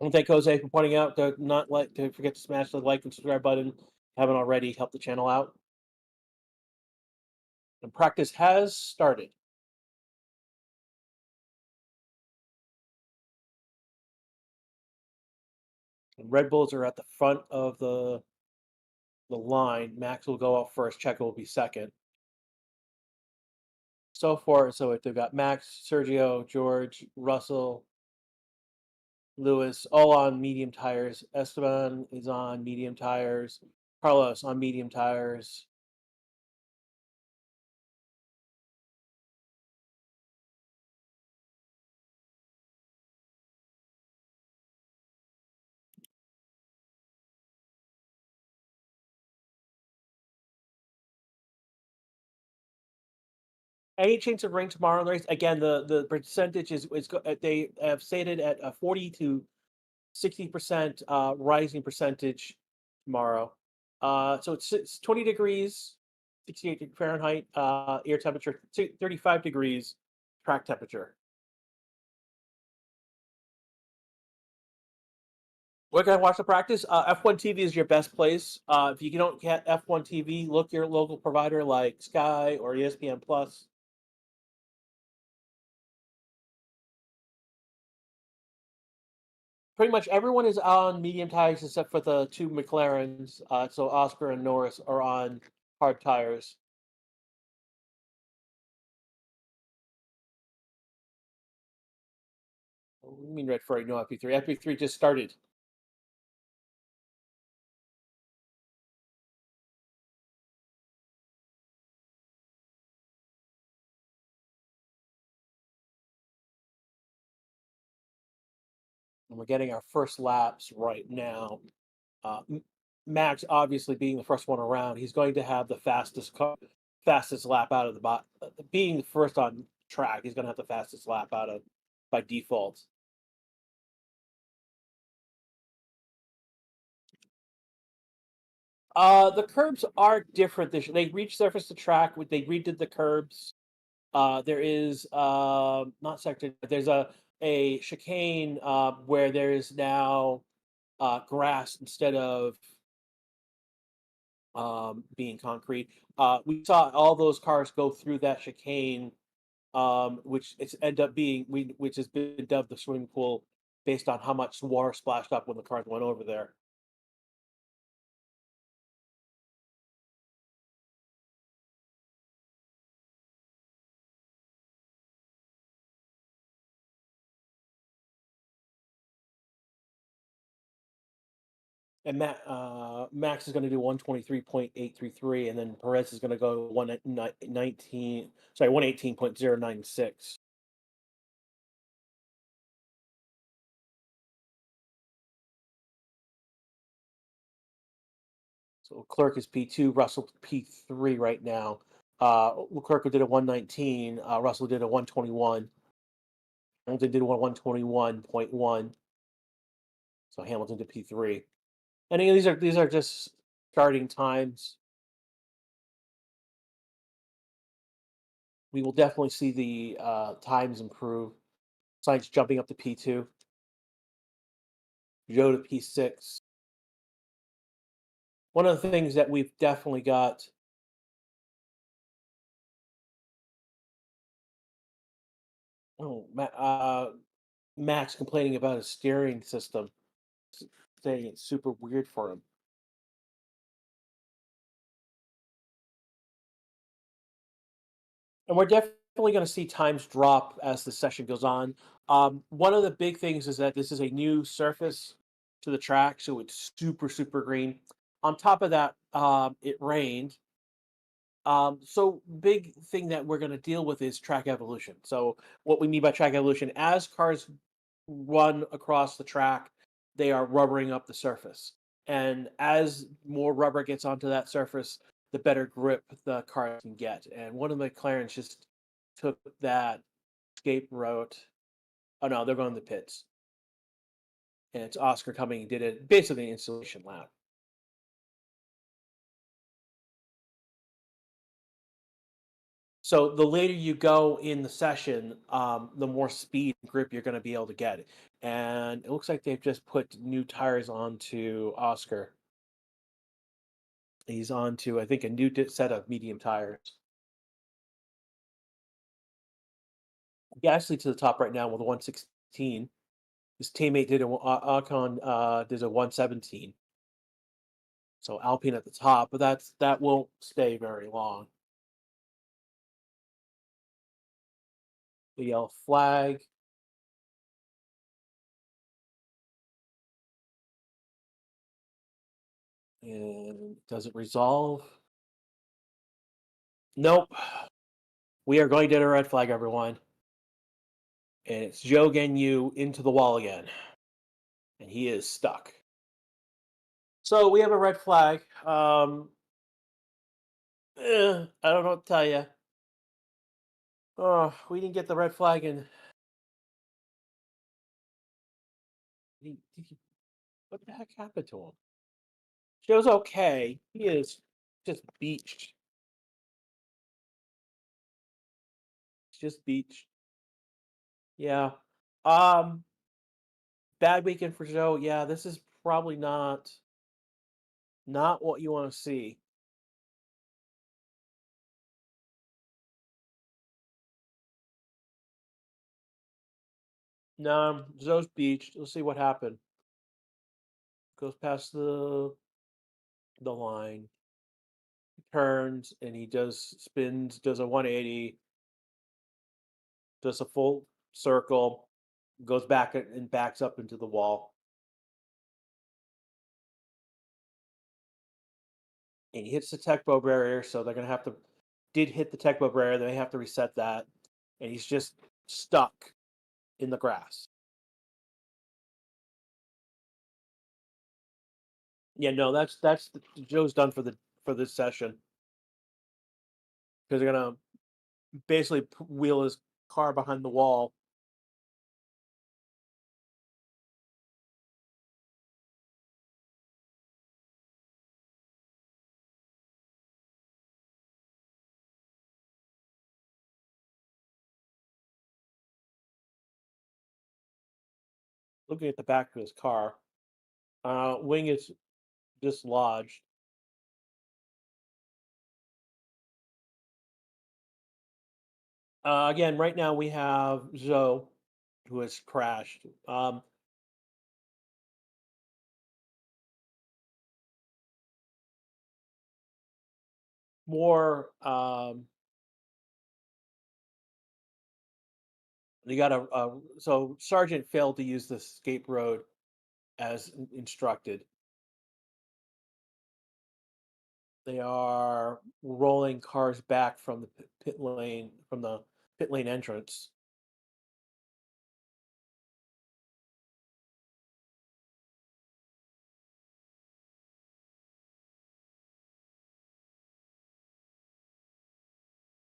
I want to thank Jose for pointing out to not to forget to smash the like and subscribe button. If you haven't already, help the channel out. And practice has started. And Red Bulls are at the front of the line. Max will go off first. Checo will be second. So far, so they've got Max, Sergio, George, Russell, Lewis, all on medium tires. Esteban is on medium tires. Carlos on medium tires. Any chance of rain tomorrow in the race? Again, the percentage is they have stated at 40 to 60% rising percentage tomorrow. So it's 20 degrees, 68 Fahrenheit air temperature, 35 degrees track temperature. We're gonna watch the practice. F1 TV is your best place. If you don't get F1 TV, look your local provider like Sky or ESPN Plus. Pretty much everyone is on medium tires except for the two McLarens. So Oscar and Norris are on hard tires. What do you mean red flag? No FP3. FP3 just started. And we're getting our first laps right now. Max, obviously being the first one around, he's going to have the fastest lap out of the bot. Being the first on track, he's going to have the fastest lap out of by default. The curbs are different this year. They resurfaced the track. They redid the curbs. There is not sector. There's a chicane where there is now grass instead of being concrete. We saw all those cars go through that chicane, which it's end up being which has been dubbed the swimming pool based on how much water splashed up when the cars went over there. And Max is going to do 123.833, and then Perez is going to go 118.096. So Leclerc is P2, Russell P3 right now. Leclerc did a 119, Russell did a 121. Hamilton did 121.1. So Hamilton did P3. And again, these are just starting times. We will definitely see the times improve. Sainz jumping up to P2. Joe to P6. One of the things that we've definitely got Max complaining about his steering system, saying it's super weird for him. And we're definitely going to see times drop as the session goes on. One of the big things is that this is a new surface to the track, so it's super green. On top of that, it rained. So big thing that we're going to deal with is track evolution. So what we mean by track evolution, as cars run across the track, they are rubbering up the surface. And as more rubber gets onto that surface, the better grip the car can get. And one of the McLarens just took that escape route. Oh no, they're going to the pits. And it's Oscar coming and did it basically an installation lap. So the later you go in the session, the more speed and grip you're going to be able to get. And it looks like they've just put new tires onto Oscar. He's on to, I think, a new set of medium tires. Gasly to the top right now with a 116. His teammate did a Ocon did a 117. So Alpine at the top, but that won't stay very long. The yellow flag. And does it resolve? Nope. We are going to get a red flag, everyone. And it's Joe getting you into the wall again. And he is stuck. So we have a red flag. I don't know what to tell you. Oh, we didn't get the red flag, and what the heck happened to him? Joe's okay. He is just beached. He's just beached. Yeah. Um, Bad weekend for Joe. Yeah, this is probably not what you want to see. No, Joe's beached. Let's see what happened. Goes past the line, turns, and he does spins, does a 180, does a full circle, goes back and backs up into the wall. And he hits the tech bow barrier, so they're gonna have to did hit the tech bow barrier, they have to reset that, and he's just stuck in the grass. Yeah, no, that's Joe's done for this session because they're gonna basically wheel his car behind the wall. Looking at the back of his car, wing is dislodged. Again, right now we have Zoe, who has crashed. More, they got so Sergeant failed to use the escape road as instructed. They are rolling cars back from the pit lane from the pit lane entrance.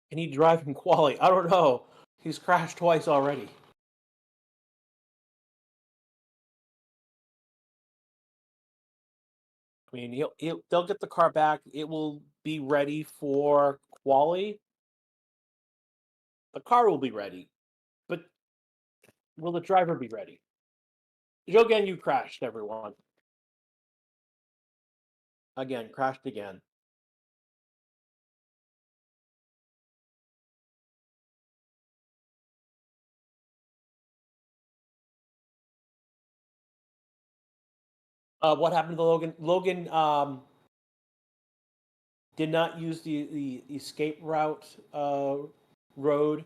Can he drive in quali? I don't know. He's crashed twice already. I mean, they'll get the car back. It will be ready for quali. The car will be ready, but will the driver be ready? Joe, again, you crashed, everyone. Again, crashed again. What happened to Logan? Logan did not use the escape route road,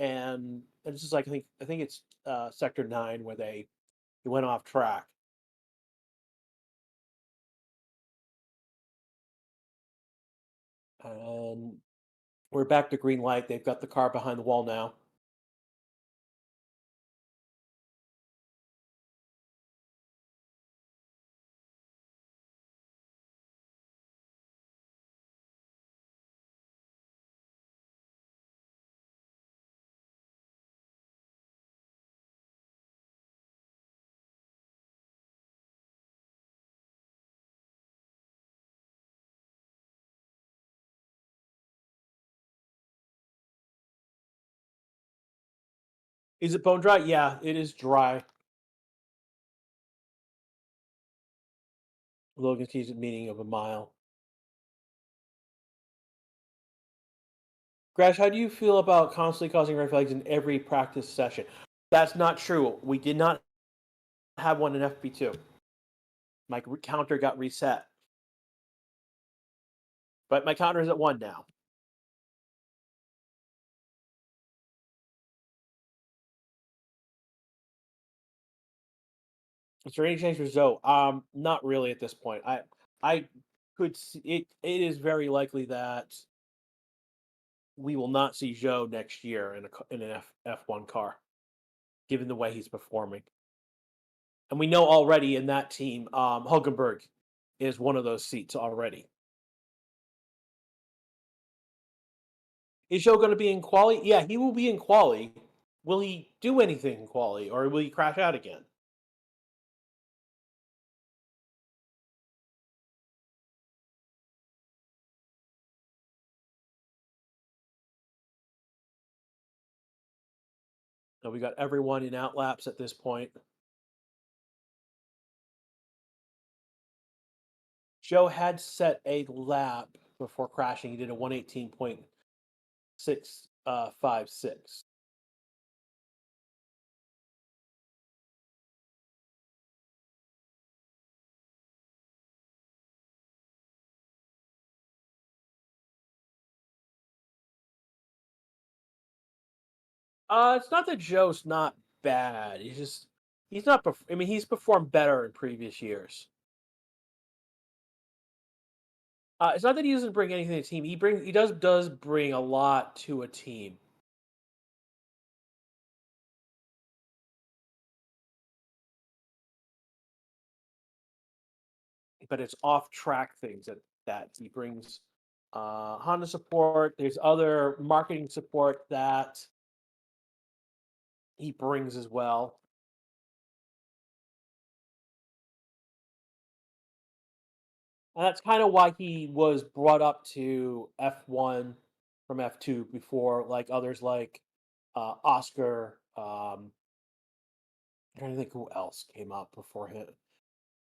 and this is like I think it's sector 9 where they went off track. And we're back to green light. They've got the car behind the wall now. Is it bone dry? Yeah, it is dry. Logan sees a meaning of a mile. Grash, how do you feel about constantly causing red flags in every practice session? That's not true. We did not have one in FP2. My counter got reset, but my counter is at 1 now. Is there any change for Zoe? Not really at this point. I could see it. It is very likely that we will not see Joe next year in an F1 car, given the way he's performing. And we know already in that team, Hulkenberg is one of those seats already. Is Joe going to be in quali? Yeah, he will be in quali. Will he do anything in quali, or will he crash out again? So we got everyone in outlaps at this point. Joe had set a lap before crashing. He did a 118.656. It's not that Joe's not bad. He's not. I mean, he's performed better in previous years. It's not that he doesn't bring anything to the team. He does bring a lot to a team. But it's off track things that he brings. Honda support. There's other marketing support that he brings as well. And that's kind of why he was brought up to F1 from F2 before, like others like Oscar. I'm trying to think who else came up before him.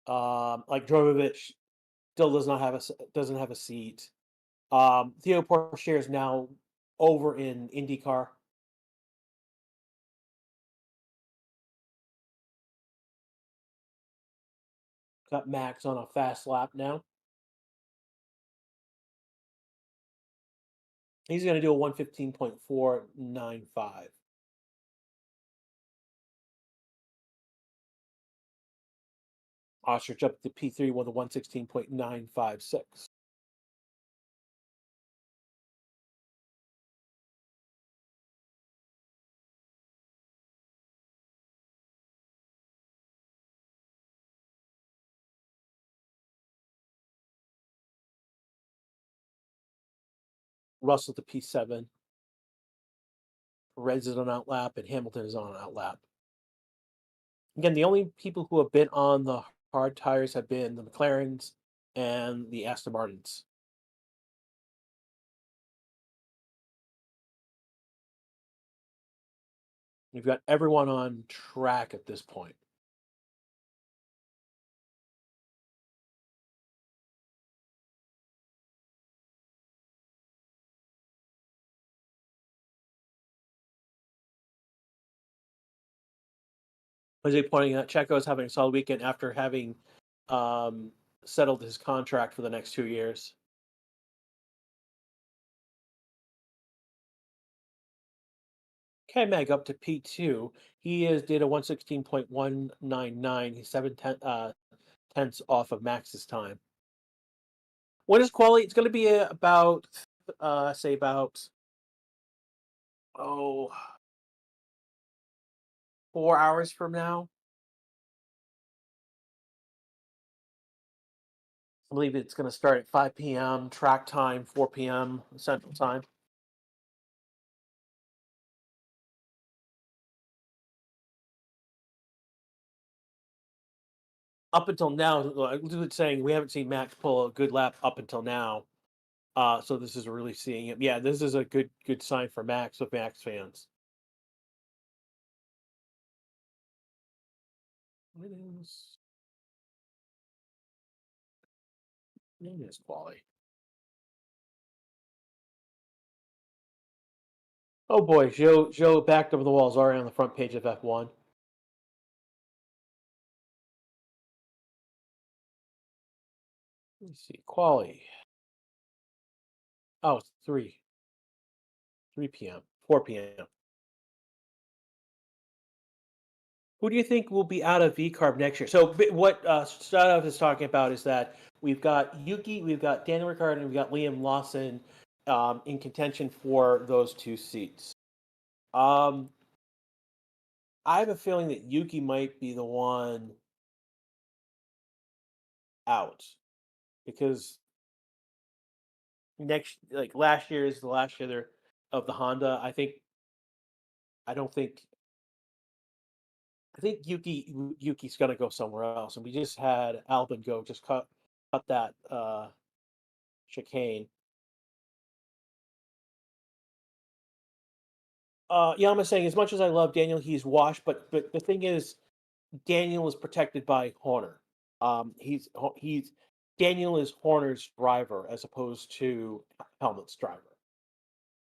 Like Drogovic still doesn't have a seat. Theo Pourchaire is now over in IndyCar. Got Max on a fast lap now. He's going to do a 115.495. Ostrich up to P3 with a 116.956. Russell to P7. Perez is on outlap, and Hamilton is on outlap. Again, the only people who have been on the hard tires have been the McLarens and the Aston Martins. You've got everyone on track at this point. Jose pointing out Checo is having a solid weekend after having um, settled his contract for the next 2 years. K Mag up to P2. He did a 116.199. He's 7 tenths off of Max's time. What is quality? It's going to be about, say, about, oh, 4 hours from now. I believe it's going to start at 5 p.m. track time, 4 p.m. Central Time. Up until now, like saying we haven't seen Max pull a good lap up until now. So this is really seeing it. Yeah, this is a good sign for Max with Max fans. Williams. Williams quality. Oh boy, Joe backed over the walls already on the front page of F1. Let's see, quality. Oh, it's 3 p.m., 4 p.m. Who do you think will be out of V-carb next year? So what Stratos is talking about is that we've got Yuki, we've got Daniel Ricciardo, and we've got Liam Lawson in contention for those 2 seats. I have a feeling that Yuki might be the one out because last year is the last year of the Honda. I don't think I think Yuki's gonna go somewhere else, and we just had Albon go just cut that chicane. Yeah, I'm saying as much as I love Daniel, he's washed, but the thing is, Daniel is protected by Horner. He's Daniel is Horner's driver as opposed to Helmut's driver,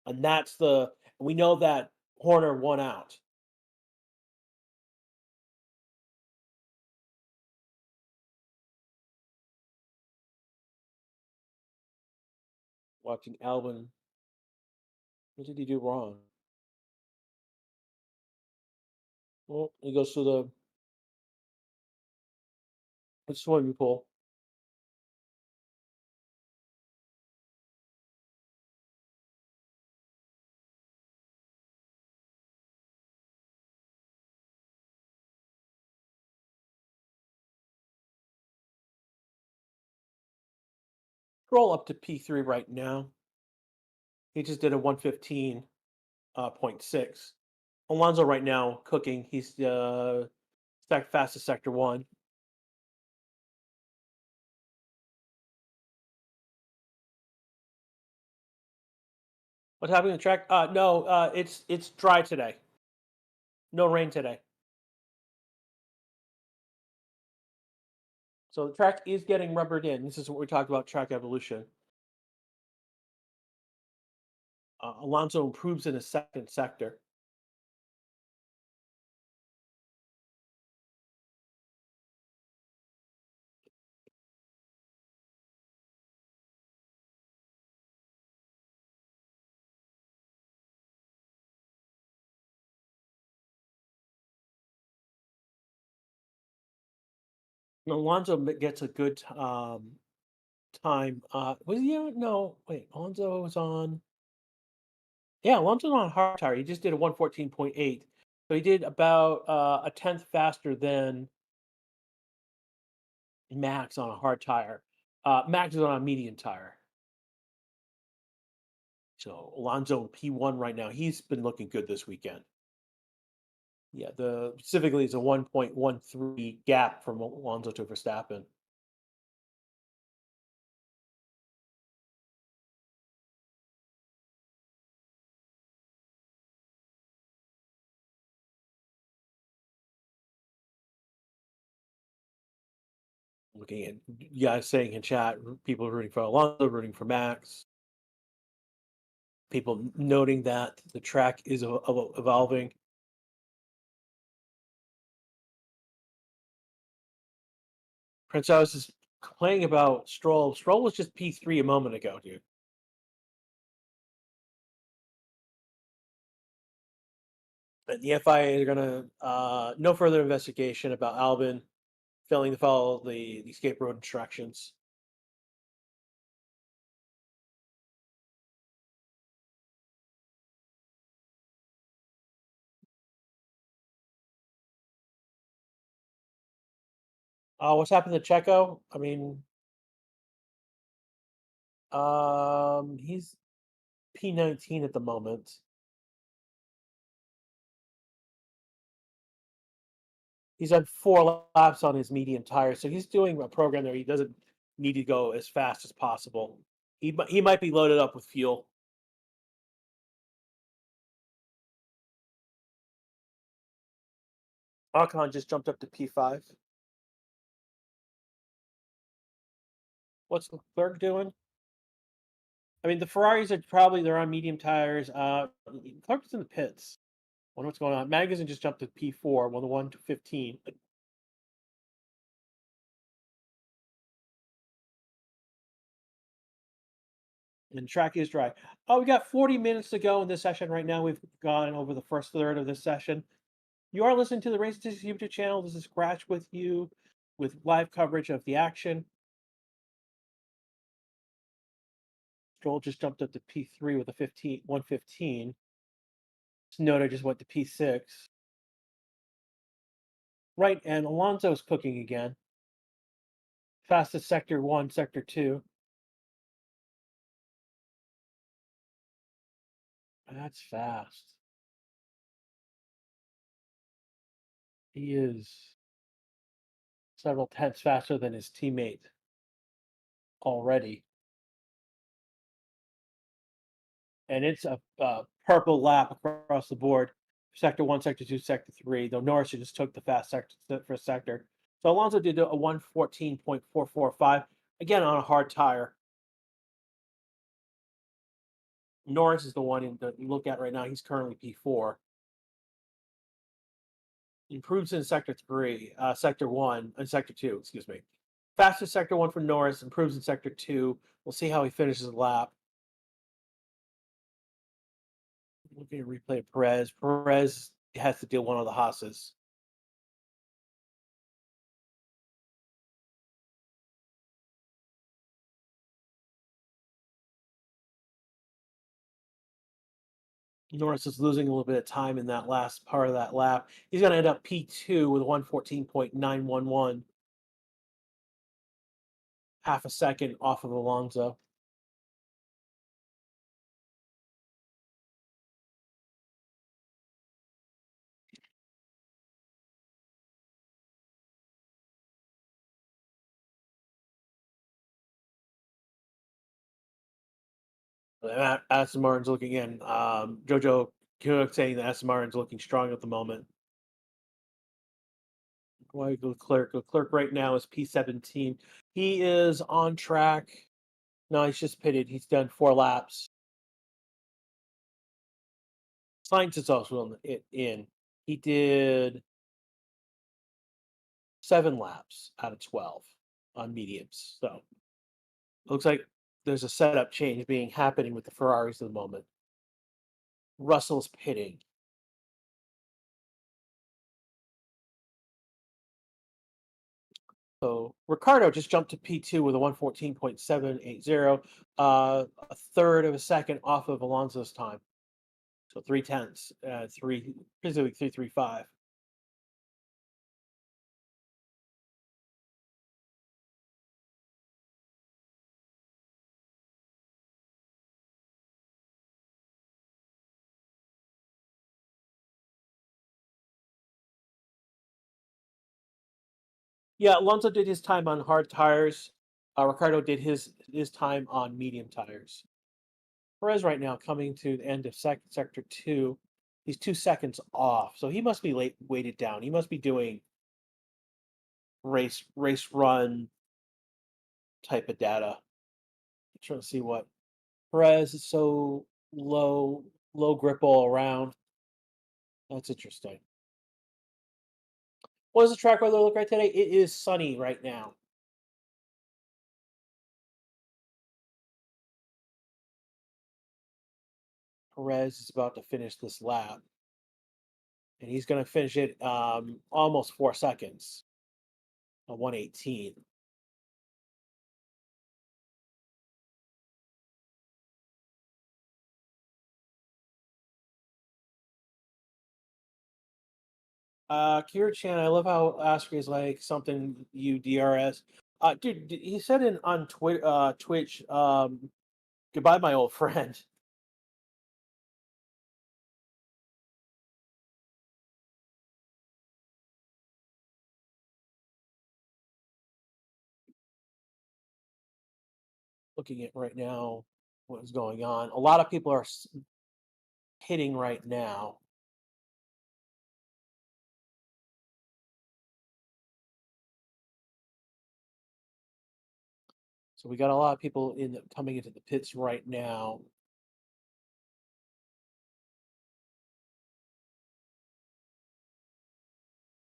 and we know that Horner won out. Watching Albon, what did he do wrong? Well, he goes to the swimming pool. Scroll up to P3 right now. He just did a 1:15.6. Alonso right now cooking. He's fastest sector 1. What's happening on the track? No, it's dry today. No rain today. So the track is getting rubbered in. This is what we talked about track evolution. Alonso improves in his second sector. And Alonso gets a good time. Was he on? No, wait. Alonso was on. Yeah, Alonso's on a hard tire. He just did a 1:14.8. So he did about a tenth faster than Max on a hard tire. Max is on a medium tire. So Alonso P1 right now. He's been looking good this weekend. Yeah, specifically it's a 1.13 gap from Alonso to Verstappen. Looking at you guys saying in chat, people rooting for Alonso, rooting for Max. People noting that the track is evolving. Prince House is complaining about Stroll. Stroll was just P3 a moment ago, dude. And the FIA are gonna no further investigation about Albon failing to follow the escape road instructions. What's happened to Checo? I mean, he's P19 at the moment. He's on 4 laps on his medium tire, so he's doing a program there. He doesn't need to go as fast as possible. He might be loaded up with fuel. Ocon just jumped up to P5. What's Leclerc doing? I mean, the Ferraris are probably they're on medium tires. Leclerc's in the pits. Wonder what's going on. Magnussen just jumped to P4, well, the 1 to 15. And track is dry. Oh, we got 40 minutes to go in this session right now. We've gone over the first third of this session. You are listening to the Race Statistics YouTube channel. This is Scratch with you with live coverage of the action. Stroll just jumped up to P3 with a 115. Tsunoda just went to P6. Right, and Alonso's cooking again. Fastest sector 1, sector 2. That's fast. He is several tenths faster than his teammate already. And it's a purple lap across the board. Sector 1, sector 2, sector 3, though Norris just took the fast sector for sector. So Alonso did a 114.445, again on a hard tire. Norris is the one that you look at right now. He's currently P4. Improves in sector 1, and sector 2, excuse me. Fastest sector 1 for Norris, improves in sector 2. We'll see how he finishes the lap. Looking at replay of Perez. Perez has to deal one of the Haas's. Norris is losing a little bit of time in that last part of that lap. He's going to end up P2 with 114.911. Half a second off of Alonso. Aston Martin's looking in. Jojo Koenig saying that Aston Martin's looking strong at the moment. Leclerc right now is P17. He is on track. No, he's just pitted. He's done 4 laps. Sainz is also in. He did 7 laps out of 12 on mediums. So looks like there's a setup change happening with the Ferraris at the moment. Russell's pitting. So Ricardo just jumped to P2 with a 114.780, a third of a second off of Alonso's time. So 3/10, basically 3:35. Yeah, Alonso did his time on hard tires. Ricardo did his time on medium tires. Perez right now coming to the end of sector 2. He's 2 seconds off, so he must be weighted down. He must be doing race run type of data. I'm trying to see what Perez is so low grip all around. That's interesting. What does the track weather look like today? It is sunny right now. Perez is about to finish this lap. And he's going to finish it almost 4 seconds. A 118. Kira Chan, I love how Oscar is like something you DRS. Dude, he said on Twitch, goodbye, my old friend. Looking at right now, what is going on? A lot of people are hitting right now. So we got a lot of people coming into the pits right now.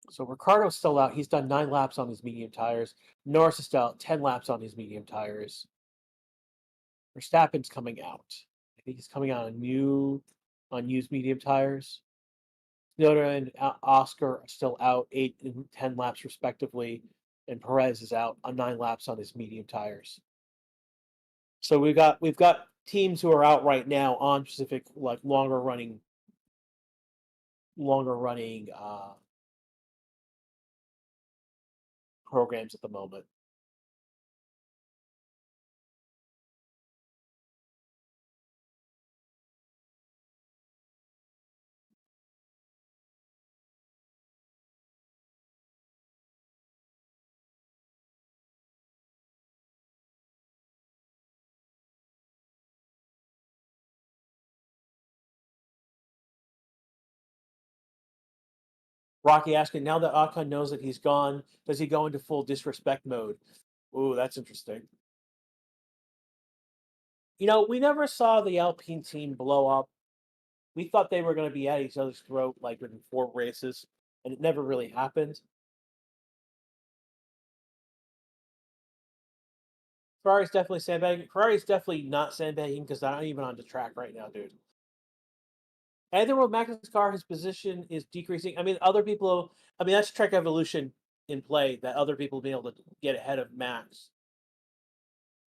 So Ricardo's still out. He's done 9 laps on his medium tires. Norris is still out 10 laps on his medium tires. Verstappen's coming out. I think he's coming out on unused medium tires. Tsunoda and Oscar are still out 8 and 10 laps respectively, and Perez is out on 9 laps on his medium tires. So we've got teams who are out right now on specific like longer running programs at the moment. Rocky asking, now that Ocon knows that he's gone, does he go into full disrespect mode? Ooh, that's interesting. We never saw the Alpine team blow up. We thought they were going to be at each other's throat like in 4 races, and it never really happened. Ferrari's definitely sandbagging. Ferrari's definitely not sandbagging because they're not even on the track right now, dude. And then with Max's car, his position is decreasing. I mean, that's track evolution in play that other people will be able to get ahead of Max.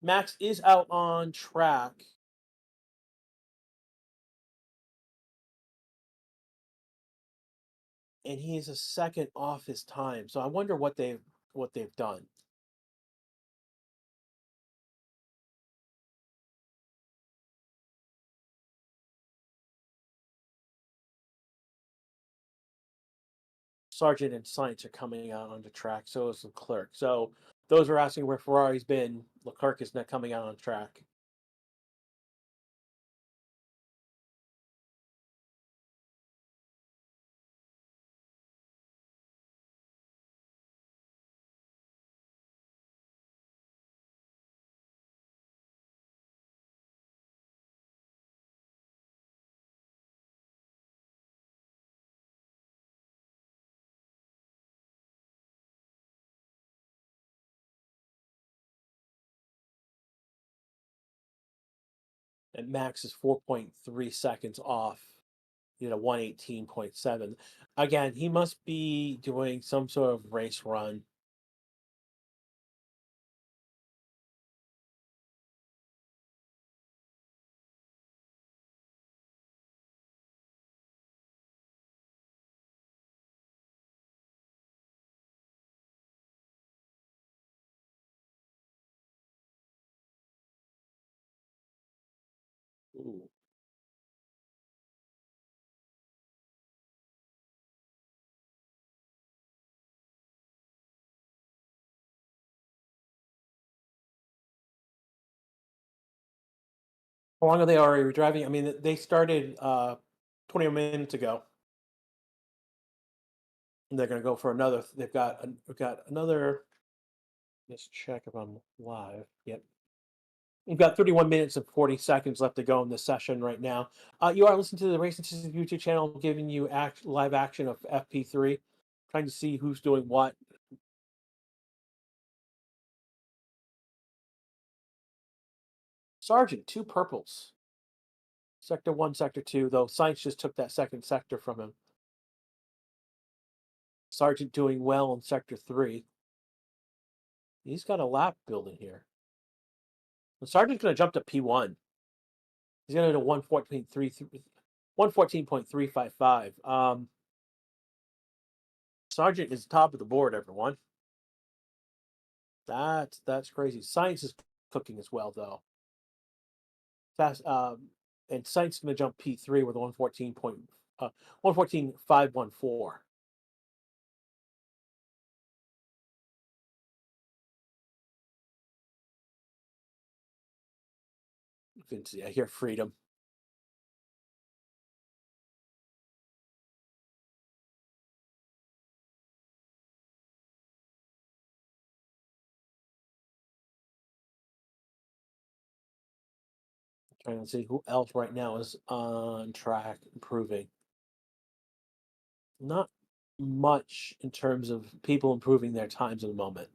Max is out on track. And he is a second off his time. So I wonder what they've done. Sargent and Sainz are coming out on the track. So is Leclerc. So those are asking where Ferrari's been. Leclerc is not coming out on track. And Max is 4.3 seconds off, 118.7. Again, he must be doing some sort of race run. Ooh. How long are they already driving? I mean, they started 20 minutes ago. And they're going to go for another. We've got another. Let's check if I'm live. Yep. We've got 31 minutes and 40 seconds left to go in this session right now. You are listening to the Racing Statistics YouTube channel, giving you live action of FP3, trying to see who's doing what. Sargent, 2 purples. Sector 1, Sector 2, though Sainz just took that second sector from him. Sargent doing well in Sector 3. He's got a lap building here. And Sargent's going to jump to P1. He's going to 114.355. Sargent is top of the board, everyone. That's crazy. Sainz is cooking as well, though. Fast, and Sainz is going to jump P3 with 114.514. You can see, I hear freedom. Trying to see who else right now is on track improving. Not much in terms of people improving their times at the moment.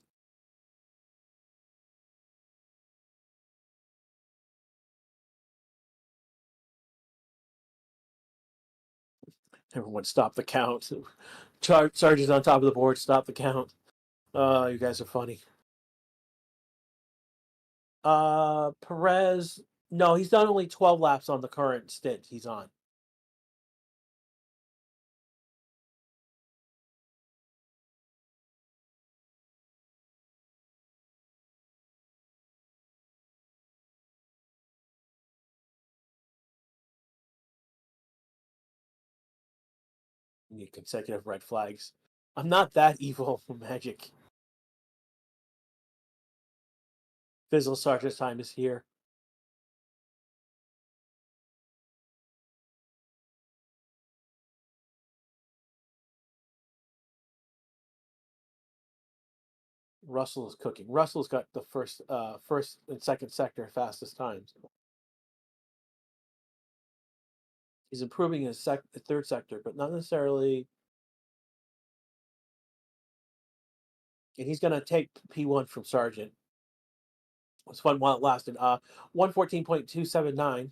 Everyone stop the count. Sargent's on top of the board, stop the count. You guys are funny. Perez, no, he's done only 12 laps on the current stint he's on. You need consecutive red flags. I'm not that evil, Magic. Fizzle Sargent's time is here. Russell is cooking. Russell's got the first and second sector fastest times. He's improving his third sector, but not necessarily. And he's going to take P1 from Sargent. It was fun while it lasted. 114.279.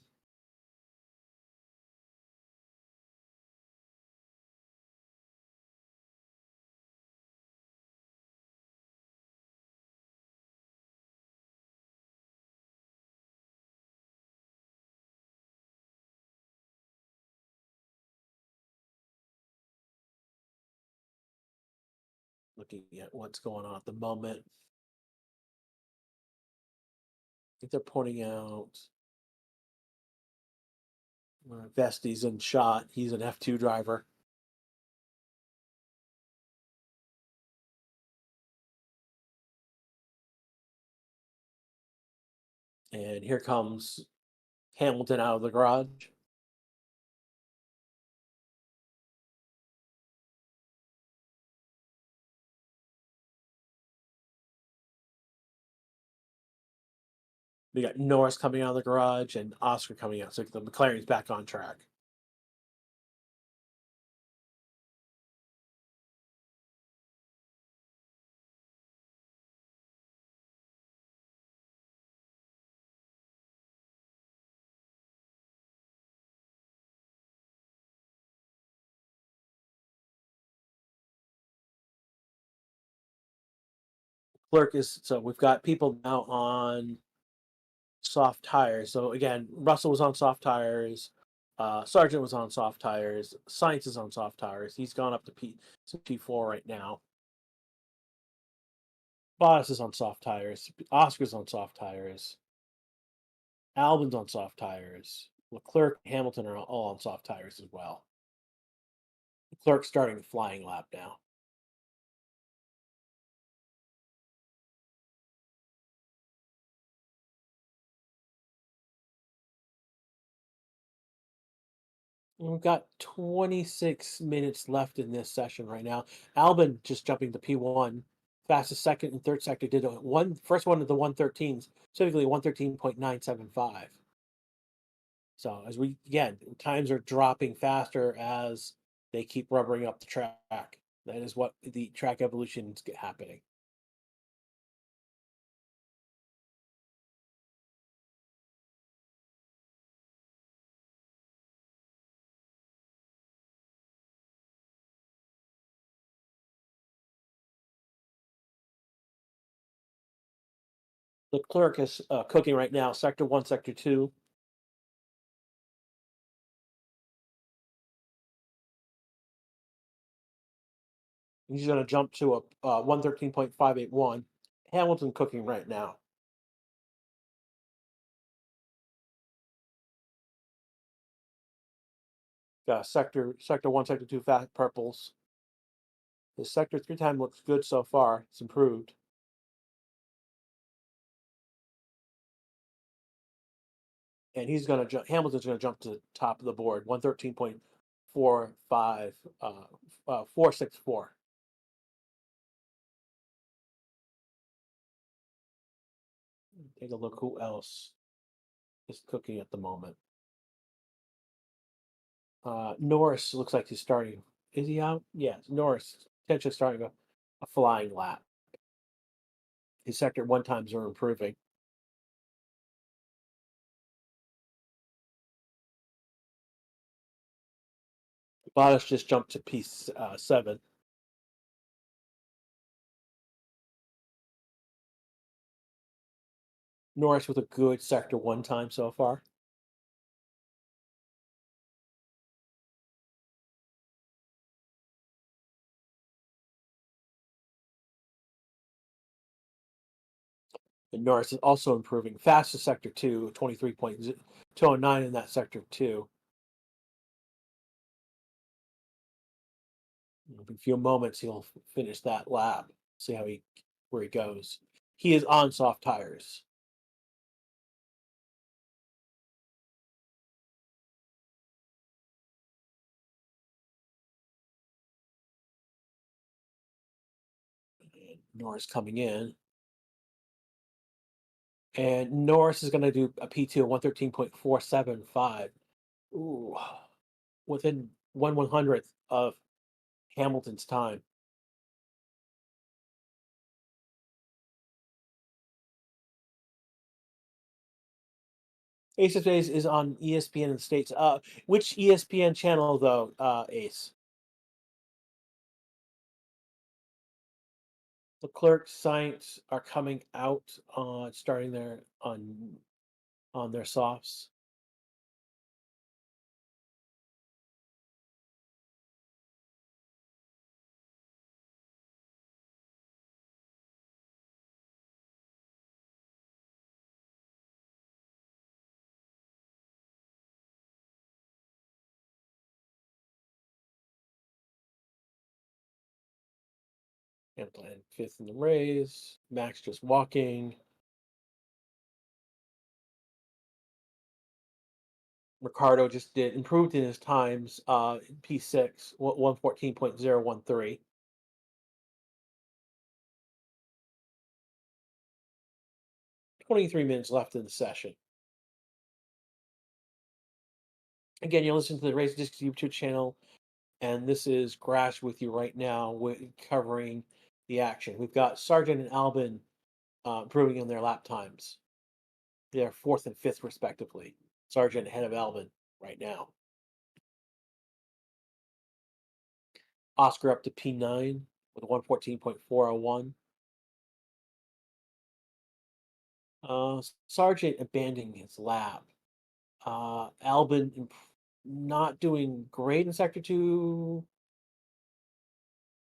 Looking at what's going on at the moment. I think they're pointing out Vesti's in shot. He's an F2 driver. And here comes Hamilton out of the garage. We got Norris coming out of the garage and Oscar coming out. So the McLaren's back on track. Clerk is so we've got people now on soft tires. So again, Russell was on soft tires. Sargent was on soft tires. Sainz is on soft tires. He's gone up to P4 right now. Bottas is on soft tires. Oscar's on soft tires. Albon's on soft tires. Leclerc and Hamilton are all on soft tires as well. Leclerc's starting the flying lap now. We've got 26 minutes left in this session right now. Albon just jumping to P1. Fastest second and third sector did first one of the 113s, specifically 113.975. So as times are dropping faster as they keep rubbering up the track. That is what the track evolution is happening. Leclerc is cooking right now, sector 1, sector 2. He's going to jump to a 113.581. Hamilton cooking right now. Got sector 1, sector 2 fat purples. His sector 3 time looks good so far. It's improved. And Hamilton's gonna jump to the top of the board, 113.45 464. Take a look who else. is cooking at the moment. Norris looks like he's starting. Is he out? Yes, Norris potentially starting a flying lap. His sector one times are improving. Bottas just jumped to P7. Norris with a good sector one time so far. And Norris is also improving. Fastest sector 2, 23.209 in that sector 2. In a few moments, he'll finish that lap. See where he goes. He is on soft tires. And Norris coming in. And Norris is going to do a P2 of 113.475. Ooh, within 1/100th of Hamilton's time. Ace of Days is on ESPN in the States. Which ESPN channel though, Ace? Leclerc, Sainz are coming out starting their on their softs. Hamilton fifth in the race. Max just walking. Ricardo just did improved in his times. P6 114.013. 23 minutes left in the session. Again, you're listening to the Race Discs YouTube channel, and this is Grash with you right now, covering the action. We've got Sargent and Albin improving in their lap times. They're fourth and fifth, respectively. Sargent ahead of Albin right now. Oscar up to P9 with 114.401. Sargent abandoning his lap. Albin not doing great in Sector 2,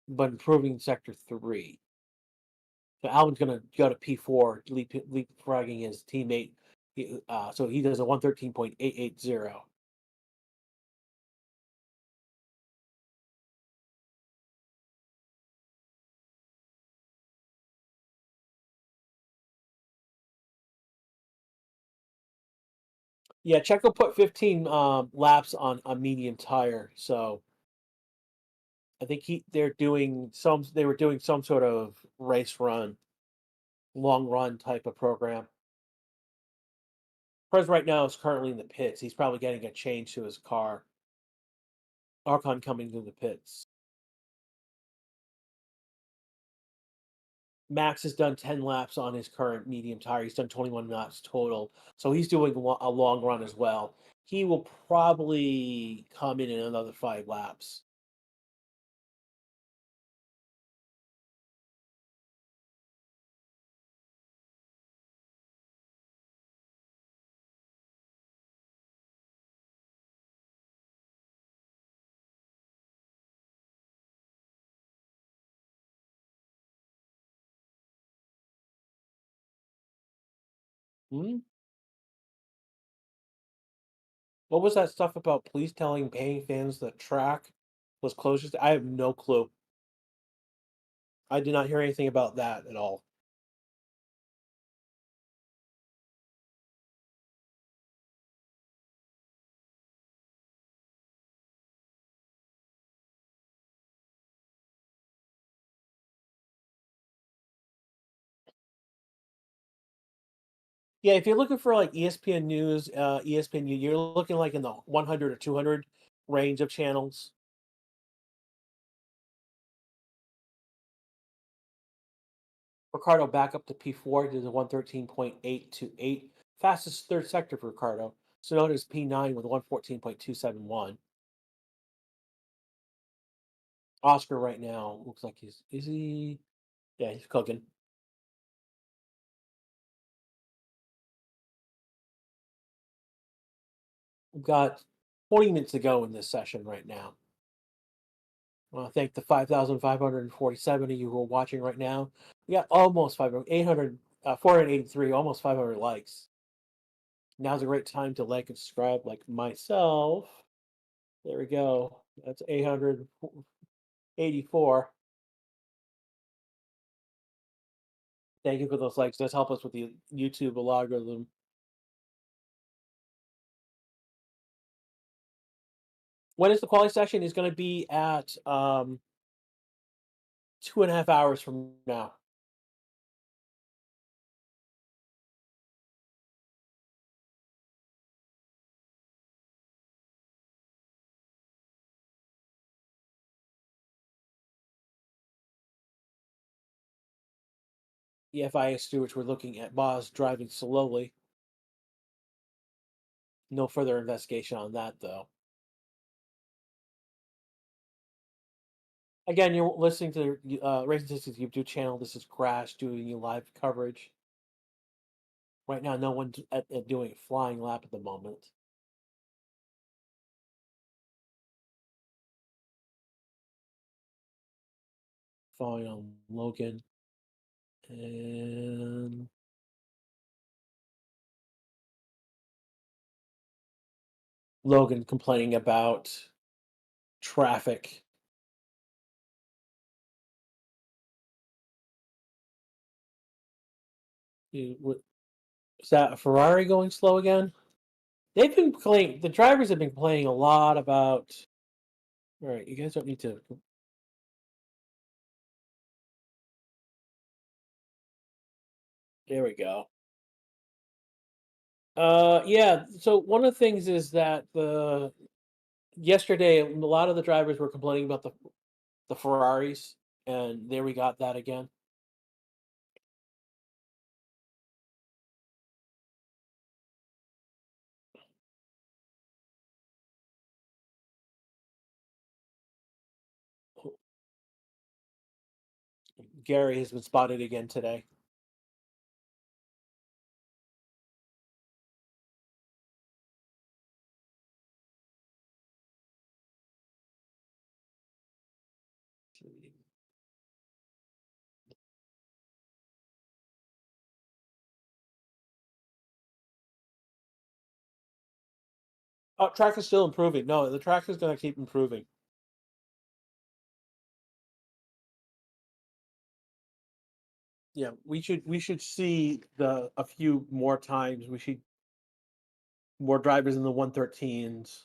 but improving in Sector 3. So Albin's going to go to P4, leapfrogging his teammate. So he does a 113.880. Yeah, Checo put 15 laps on a medium tire, so I think they were doing some sort of race run, long run type of program. Perez right now is currently in the pits. He's probably getting a change to his car. Arcon coming to the pits. Max has done 10 laps on his current medium tire. He's done 21 laps total. So he's doing a long run as well. He will probably come in another 5 laps. Hmm? What was that stuff about police telling paying fans the track was closed? I have no clue. I did not hear anything about that at all. Yeah, if you're looking for like ESPN News, ESPN, you're looking like in the 100 or 200 range of channels. Ricardo back up to P4 to the 113.828. Fastest third sector for Ricardo. Tsunoda's P9 with 114.271. Oscar right now looks like is he? Yeah, he's cooking. We've got 20 minutes to go in this session right now. I want to thank the 5,547 of you who are watching right now. We got almost 500, 800, 483, almost 500 likes. Now's a great time to like and subscribe, like myself. There we go. That's 884. Thank you for those likes. Does help us with the YouTube algorithm. When is the quality session? Is going to be at 2.5 hours from now. The FIS which we're looking at Boz driving slowly. No further investigation on that, though. Again, you're listening to the Racing Statistics YouTube channel. This is Crash doing you live coverage. Right now, no one's doing a flying lap at the moment. Following on Logan. And Logan complaining about traffic. Is that a Ferrari going slow again? They've been playing. The drivers have been playing a lot about. All right, you guys don't need to. There we go. Yeah. So one of the things is that the yesterday a lot of the drivers were complaining about the Ferraris, and there we got that again. Gary has been spotted again today. Oh, track is still improving. No, the track is going to keep improving. Yeah, we should see a few more times. We should more drivers in the 113s.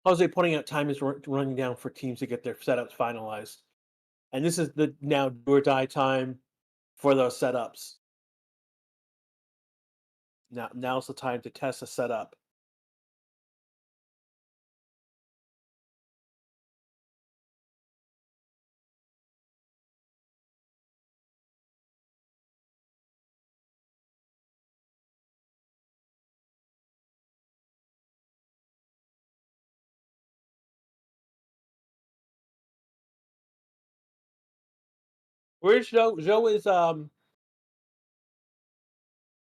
Jose pointing out time is running down for teams to get their setups finalized, and this is the now do or die time for those setups. Now's the time to test a setup. Where's Joe? Joe is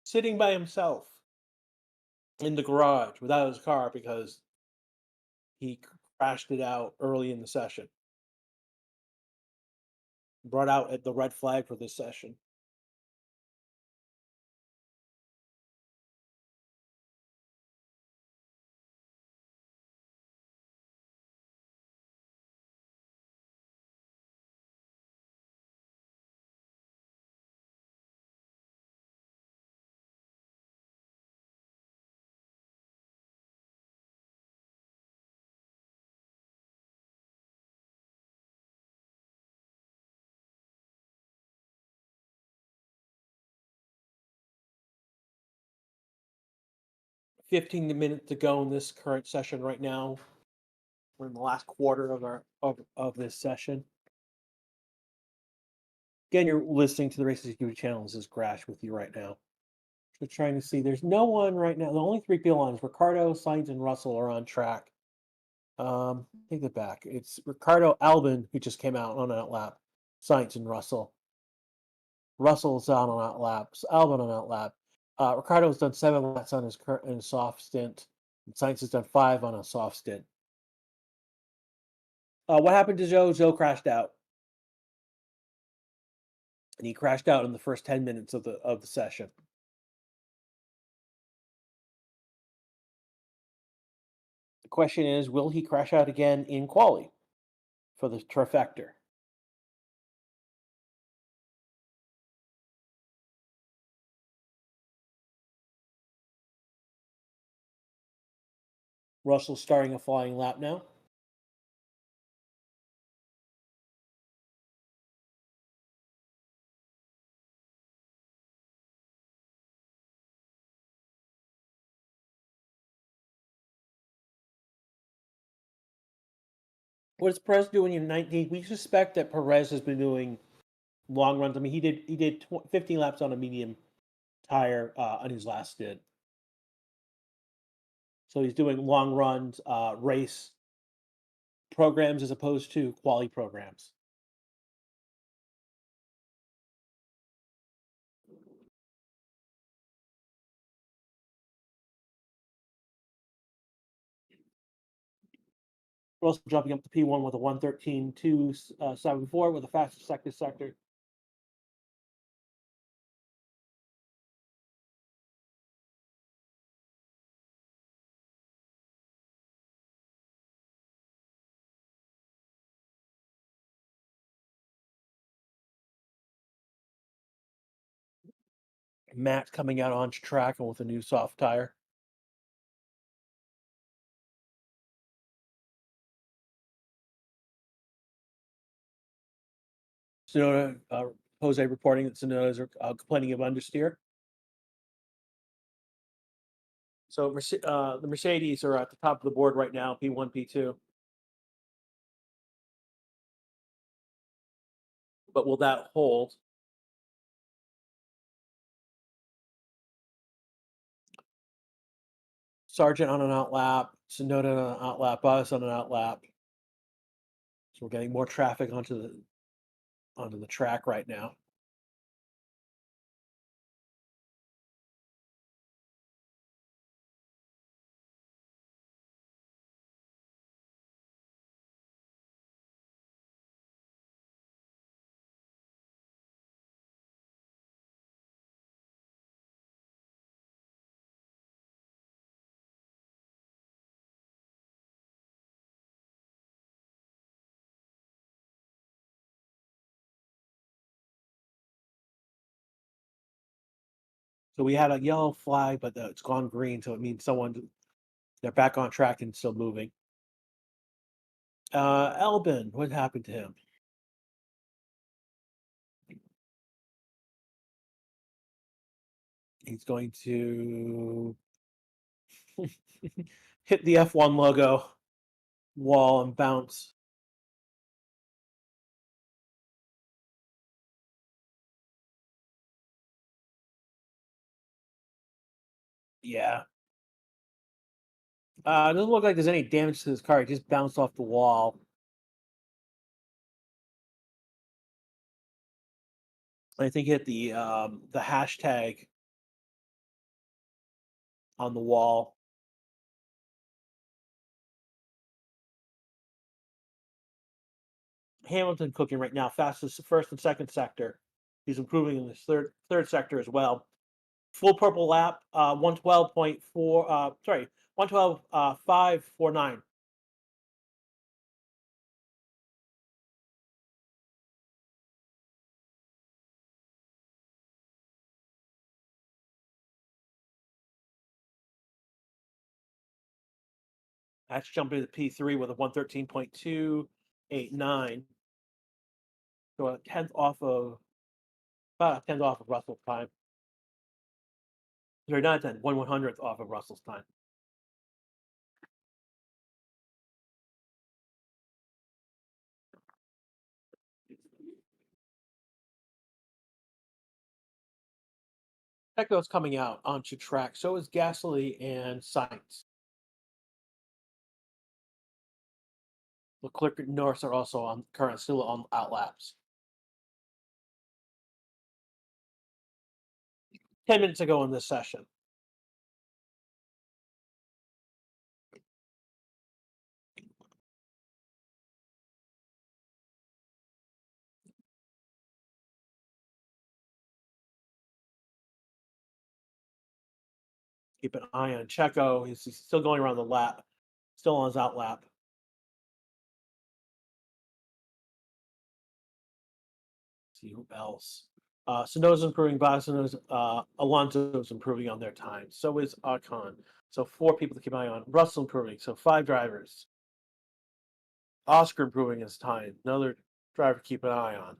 sitting by himself in the garage without his car because he crashed it out early in the session. Brought out at the red flag for this session. 15 minutes to go in this current session right now. We're in the last quarter of our of this session. Again, you're listening to the Races YouTube channel. This is Grash with you right now. We're trying to see. There's no one right now. The only three people on is Ricardo, Sainz, and Russell are on track. Take it back. It's Ricardo, Albon, who just came out on an outlap. Sainz and Russell. Russell's out on outlaps. Albon on outlap. Ricardo's done 7 laps on his soft stint. And Sainz has done 5 on a soft stint. What happened to Zhou? Zhou crashed out. And he crashed out in the first 10 minutes of the session. The question is, will he crash out again in quali for the trifecta? Russell's starting a flying lap now. What does Perez doing in 19? We suspect that Perez has been doing long runs. I mean, he did 15 laps on a medium tire on his last stint. So he's doing long runs, race programs as opposed to quali programs. Russell jumping up to P1 with a 1:13.274 with the fastest sector. Matt coming out on track and with a new soft tire. Tsunoda, Jose reporting that Tsunoda's are complaining of understeer. So the Mercedes are at the top of the board right now, P1, P2. But will that hold? Sargent on an outlap, Tsunoda on an outlap, us on an outlap. So we're getting more traffic onto the track right now. So we had a yellow flag, but it's gone green, so it means they're back on track and still moving. Albon, what happened to him? He's going to hit the F1 logo wall and bounce. Yeah. It doesn't look like there's any damage to this car. It just bounced off the wall. I think hit the hashtag on the wall. Hamilton cooking right now, fastest first and second sector. He's improving in this third sector as well. Full purple lap, 112.4. 112.549. That's jumping to P3 with a 113.289. So a tenth off of about a tenth off of Russell's time. Sorry, not a tenth, 1/100th off of Russell's time. Checo's coming out onto track. So is Gasly and Sainz. Leclerc and Norris are also still on out laps. 10 minutes ago in this session. Keep an eye on Checo. He's still going around the lap, still on his out lap. See who else. Tsunoda's improving. Alonso's improving on their time. So is Ocon. So 4 people to keep an eye on. Russell improving. So 5 drivers. Oscar improving his time. Another driver to keep an eye on.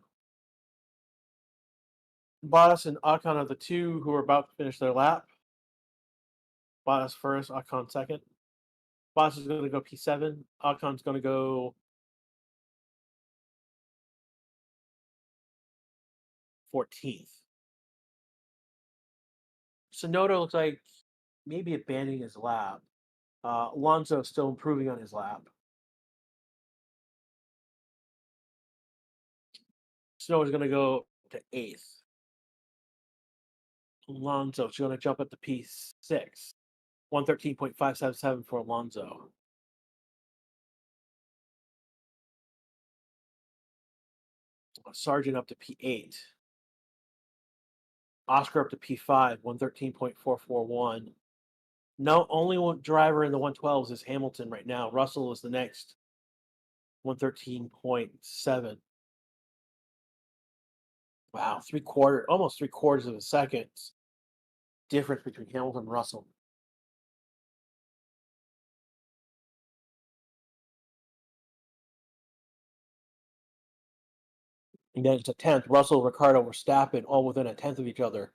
Bottas and Ocon are the 2 who are about to finish their lap. Bottas first, Ocon second. Bottas is going to go P7. Ocon's going to go 14th. Tsunoda looks like maybe abandoning his lap. Alonso still improving on his lap. Tsunoda's going to go to 8th. Alonso's going to jump up to P6. 113.577 for Alonso. Sargent up to P8. Oscar up to P5, 113.441. No, only one driver in the 112s is Hamilton right now. Russell is the next, 113.7. Wow, almost 3/4 of a second difference between Hamilton and Russell. And then it's a 10th. Russell, Ricciardo, Verstappen, all within a 10th of each other.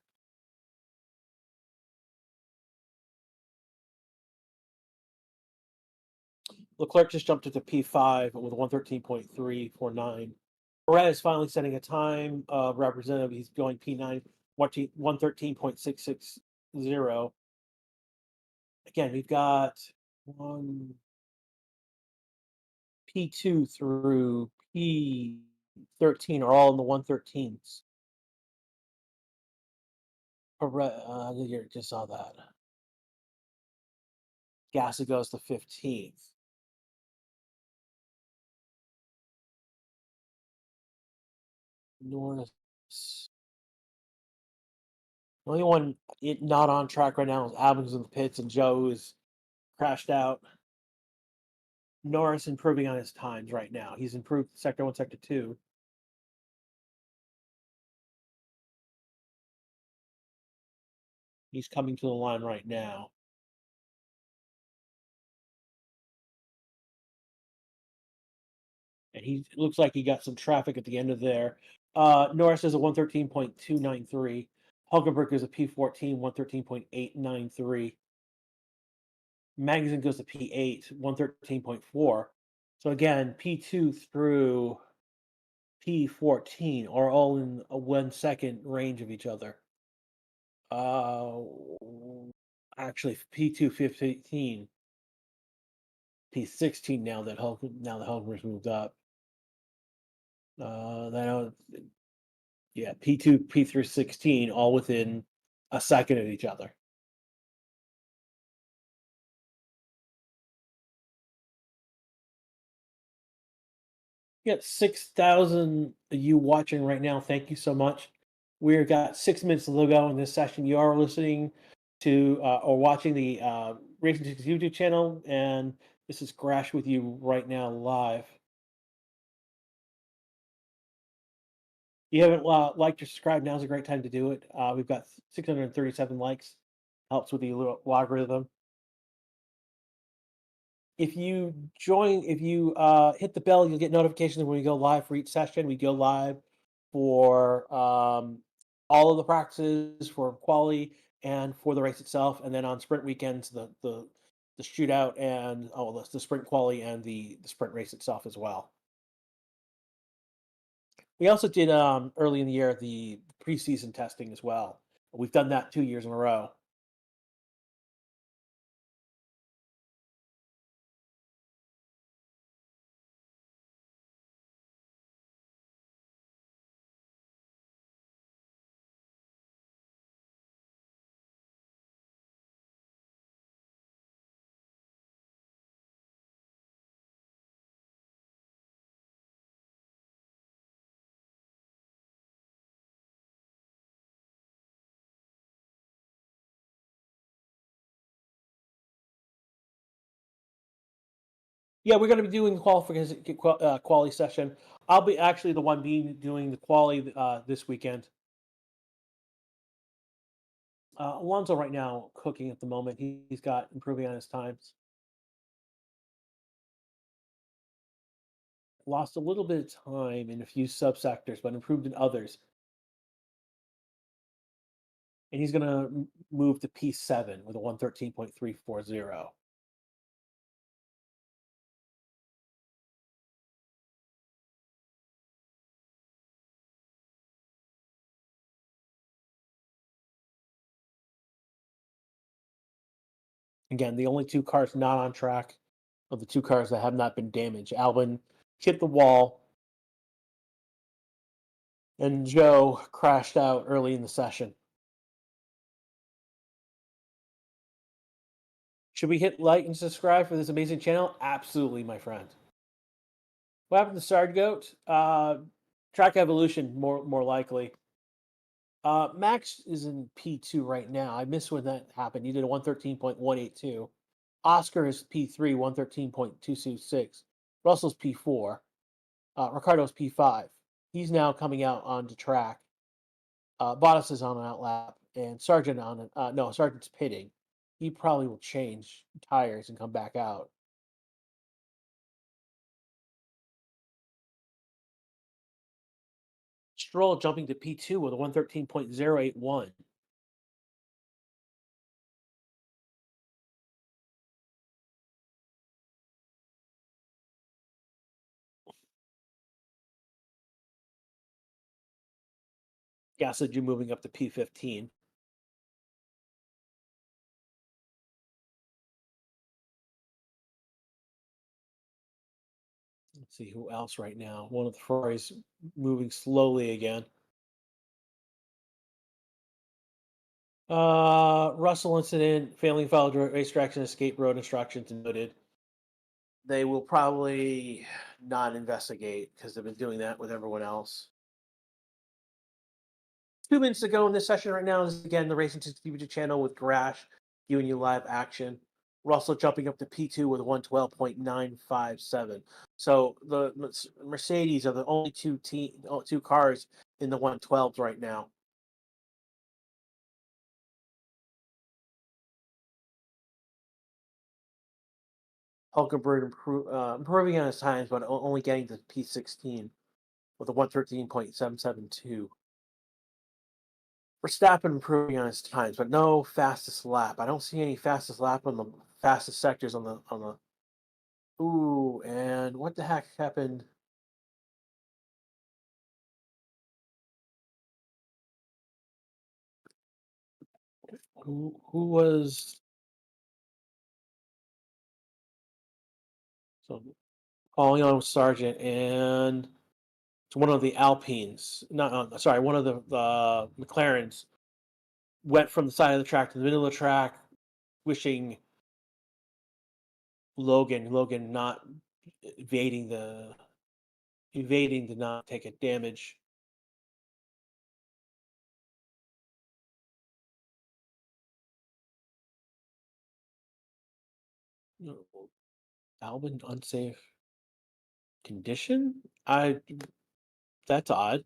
Leclerc just jumped into P5 with 113.349. Perez finally setting a time. Representative, he's going P9, 113.660. Again, we've got P2 through P13 are all in the 113s. You just saw that. Gasly goes to 15th. Norris. The only one not on track right now is Albon's in the pits, and Joe is crashed out. Norris improving on his times right now. He's improved sector 1, sector 2. He's coming to the line right now. And he looks like he got some traffic at the end of there. Norris is a 113.293. Hulkenberg is a P14, 113.893. Magazine goes to P8, 113.4. So again, P2 through P14 are all in a 1 second range of each other. Actually, P2, 15, P16 now that Hulkenberg's moved up. P2, P3, 16, all within a second of each other. We got 6,000 of you watching right now. Thank you so much. We've got 6 minutes to go in this session. You are listening to or watching the Racing Tickets YouTube channel, and this is Crash with you right now live. If you haven't liked or subscribed, now's a great time to do it. We've got 637 likes. Helps with the little logarithm. If you hit the bell, you'll get notifications when we go live for each session. We go live for all of the practices, for quali, and for the race itself. And then on sprint weekends, the shootout and the sprint quali and the sprint race itself as well. We also did early in the year the preseason testing as well, We've done that 2 years in a row. Yeah, we're gonna be doing qualification quali session. I'll be actually the one doing the quali this weekend. Alonso right now cooking at the moment. He's got improving on his times. Lost a little bit of time in a few subsectors, but improved in others. And he's gonna move to P7 with a 113.340. Again, the only two cars not on track of the two cars that have not been damaged. Albon hit the wall, and Joe crashed out early in the session. Should we hit like and subscribe for this amazing channel? Absolutely, my friend. What happened to Sard Goat? Track evolution, more likely. Max is in P2 right now. I missed when that happened. He did a 113.182. Oscar is P3, 113.226. Russell's P4. Ricardo's P5. He's now coming out onto track. Bottas is on an outlap, and Sargent no, Sargent's pitting. He probably will change tires and come back out. Stroll jumping to P2 with a 113.081. Gasage moving up to P15. Let's see who else right now. One of the Ferraris moving slowly again. Russell incident, failing follow racetracks and escape road instructions noted. They will probably not investigate because they've been doing that with everyone else. 2 minutes ago in this session right now is again the Racing TV channel with Grash giving you live action. Russell jumping up to P2 with 112.957. So the Mercedes are the only two cars in the 112s right now. Hulkenberg improving on his times, but only getting to P16 with a 113.772. Verstappen improving on his times, but no fastest lap. I don't see any fastest lap on the fastest sectors on the. Ooh, and what the heck happened? Who was so calling on Sargent and it's one of the Alpines? Not sorry, one of the McLarens went from the side of the track to the middle of the track, wishing Logan not evading the evading to not take a damage. Albin unsafe condition? That's odd.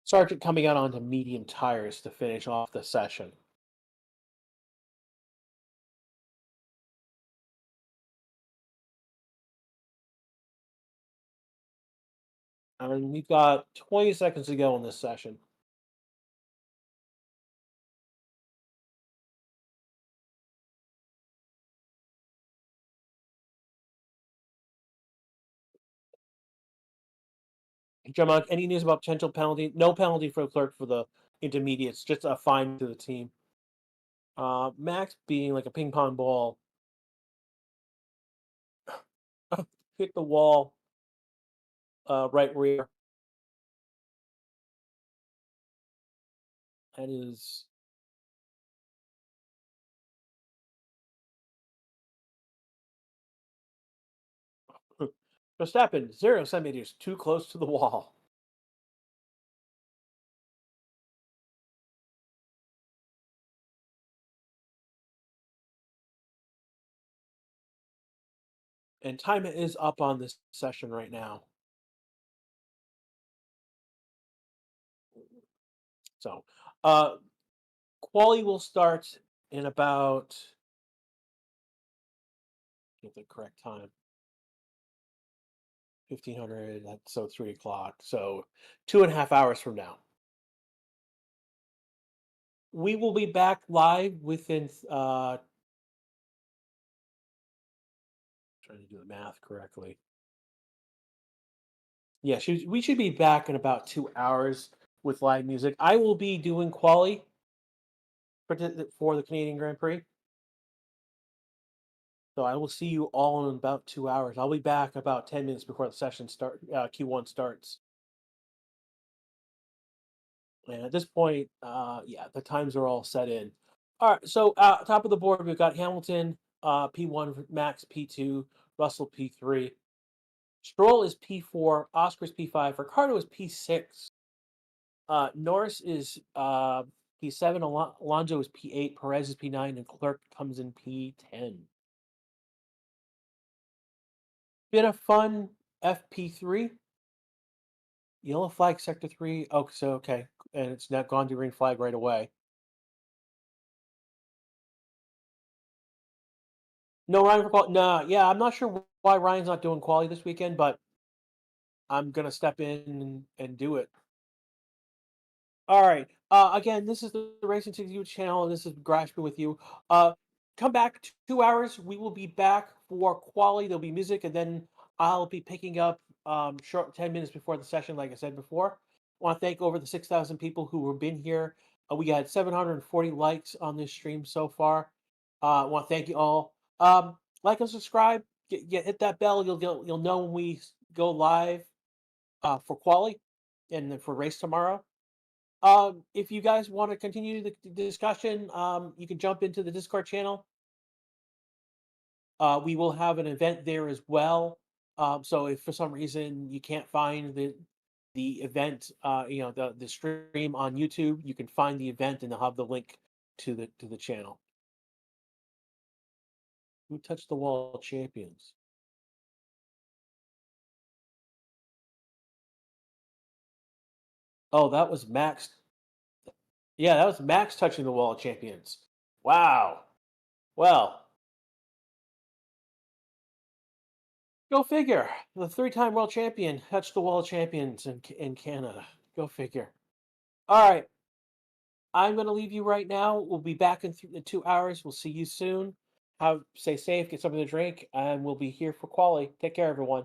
Sargent coming out onto medium tires to finish off the session. I mean, we've got 20 seconds to go in this session. Jamak, any news about potential penalty? No penalty for Leclerc for the intermediates, just a fine to the team. Max being like a ping pong ball hit the wall, right rear. That is Verstappen, 0 centimeters, too close to the wall. And time is up on this session right now. So, quali will start in about, get the correct time, 1500. That's so 3 o'clock. So 2.5 hours from now. We will be back live within, trying to do the math correctly. Yeah, we should be back in about 2 hours with live music. I will be doing quali for the Canadian Grand Prix. So I will see you all in about 2 hours. I'll be back about 10 minutes before the session Q1 starts. And at this point, yeah, the times are all set in. All right, so top of the board, we've got Hamilton, P1, Max P2, Russell P3. Stroll is P4, Oscar is P5, Ricardo is P6. Norris is P7, Alonso is P8, Perez is P9, and Clerk comes in P10. Been a fun FP3. Yellow flag, sector 3. Oh, so okay. And it's not gone to green flag right away. No Ryan for quality. Nah, yeah, I'm not sure why Ryan's not doing quality this weekend, but I'm gonna step in and do it. All right. Again, this is the Racing to You channel, and this is Grashby with you. Come back 2 hours. We will be back for quality. There'll be music, and then I'll be picking up short 10 minutes before the session, like I said before. I want to thank over the 6,000 people who have been here. We had 740 likes on this stream so far. I want to thank you all. Like and subscribe. Hit that bell. You'll know when we go live for quality and then for race tomorrow. If you guys want to continue the discussion, you can jump into the Discord channel. We will have an event there as well. So if for some reason you can't find the event, the stream on YouTube, you can find the event and they'll have the link to the channel. Who touched the wall of champions? Oh, that was Max. Yeah, that was Max touching the wall of champions. Wow. Well, go figure. The three-time world champion touched the wall of champions in Canada. Go figure. All right. I'm going to leave you right now. We'll be back in 2 hours. We'll see you soon. Stay safe, get something to drink, and we'll be here for quality. Take care, everyone.